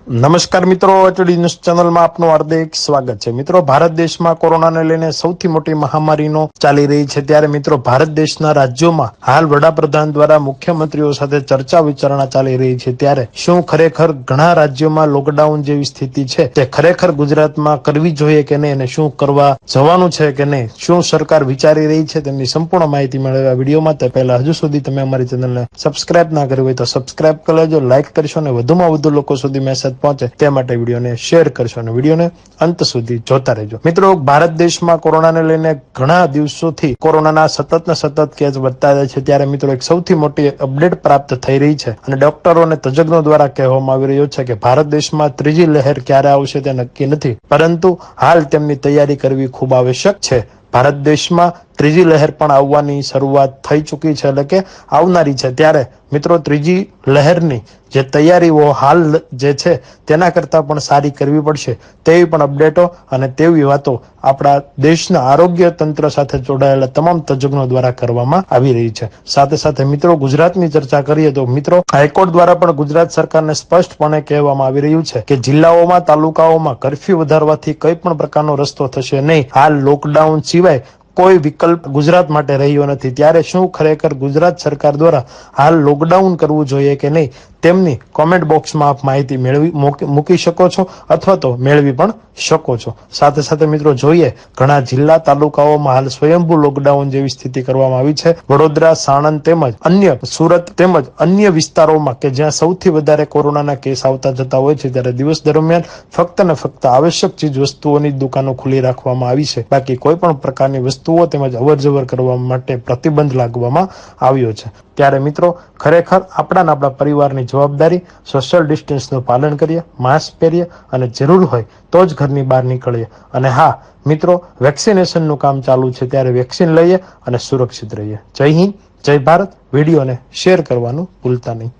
નમસ્કાર મિત્રો, HD news ચેનલમાં આપનું હાર્દિક સ્વાગત છે। મિત્રો, ભારત દેશમાં કોરોનાને લઈને સૌથી મોટી મહામારીનો ચાલી રહી છે, ત્યારે મિત્રો ભારત દેશના રાજ્યોમાં હાલ વડાપ્રધાન દ્વારા મુખ્યમંત્રીઓ સાથે ચર્ચા વિચારણા ચાલી રહી છે। ત્યારે શું ખરેખર ઘણા રાજ્યોમાં લોકડાઉન જેવી સ્થિતિ છે તે ખરેખર ગુજરાતમાં કરવી જોઈએ કે નહીં, અને શું કરવા જવાનું છે કે નહીં, શું સરકાર વિચારી રહી છે, તેમની સંપૂર્ણ માહિતી મેળવવા વિડીયોમાં તે પહેલા હજુ સુધી તમે અમારી ચેનલને સબસ્ક્રાઇબ ના કરી હોય તો સબસ્ક્રાઇબ કરી લેજો, લાઇક કરશો અને વધુમાં વધુ લોકો સુધી મેસેજ પહોંચે તે માટે વિડીયોને શેર કરશો અને વિડીયોને અંત સુધી જોતા રહેજો। મિત્રો, ભારત દેશમાં કોરોનાને લઈને ઘણા દિવસોથી કોરોનાના સતત કેસ વધતા જાય છે, ત્યારે મિત્રો એક સૌથી મોટી અપડેટ પ્રાપ્ત થઈ રહી છે અને ડોક્ટરો અને તજજ્ઞો દ્વારા કહેવામાં આવી રહ્યું છે કે ભારત દેશમાં ત્રીજી લહેર ક્યારે આવશે તે નક્કી નથી, પરંતુ હાલ તેમની તૈયારી કરવી ખૂબ આવશ્યક છે। ભારત દેશમાં ત્રીજી લહેર પણ આવવાની શરૂઆત થઈ ચૂકી છે, એટલે કે આવનારી છે। ત્યારે મિત્રો ત્રીજી લહેરની જે તૈયારીઓ હાલ જે છે તેના કરતાં પણ સારી કરવી પડશે, તેવી પણ અપડેટો અને તેવી વાતો આપણા દેશના આરોગ્ય તંત્ર સાથે જોડાયેલા તમામ તજજ્ઞો દ્વારા કરવામાં આવી રહી છે। સાથે સાથે મિત્રો ગુજરાતની ચર્ચા કરીએ તો મિત્રો હાઈકોર્ટ દ્વારા પણ ગુજરાત સરકારને સ્પષ્ટપણે કહેવામાં આવી રહ્યું છે કે જિલ્લાઓમાં તાલુકાઓમાં કર્ફ્યુ વધારવાથી કઈ પણ પ્રકારનો રસ્તો થશે નહીં। હાલ લોકડાઉન સિવાય કોઈ વિકલ્પ ગુજરાત માટે રહ્યો નથી, ત્યારે શું ખરેખર ગુજરાત સરકાર દ્વારા હાલ લોકડાઉન કરવું જોઈએ કે નહીં, તેમની કોમેન્ટ બોક્સમાં આપ માહિતી મૂકી શકો છો અથવા તો મેળવી પણ શકો છો। સાથે સાથે મિત્રો જોઈએ ઘણા જિલ્લા તાલુકાઓમાં હાલ સ્વયંભૂ લોકડાઉન જેવી સ્થિતિ કરવામાં આવી છે। વડોદરા, સાણંદ તેમજ અન્ય સુરત તેમજ અન્ય વિસ્તારોમાં કે જ્યાં સૌથી વધારે કોરોનાના કેસ આવતા જતા હોય છે, ત્યારે દિવસ દરમિયાન ફક્ત ને ફક્ત આવશ્યક ચીજ વસ્તુઓની દુકાનો ખુલ્લી રાખવામાં આવી છે, બાકી કોઈ પણ પ્રકારની વસ્તુઓ તેમજ અવર જવર કરવા માટે પ્રતિબંધ લાગવામાં આવ્યો છે। ત્યારે મિત્રો ખરેખર આપણા પરિવારની જવાબદારી સોશિયલ ડિસ્ટન્સનું પાલન કરીએ, માસ્ક પહેરીએ અને જરૂર હોય તો જ ઘરની બહાર નીકળીએ। અને હા મિત્રો, વેક્સિનેશનનું કામ ચાલુ છે, ત્યારે વેક્સિન લઈએ અને સુરક્ષિત રહીએ। જય હિન્દ, જય ભારત। વિડીયોને શેર કરવાનું ભૂલતા નહીં।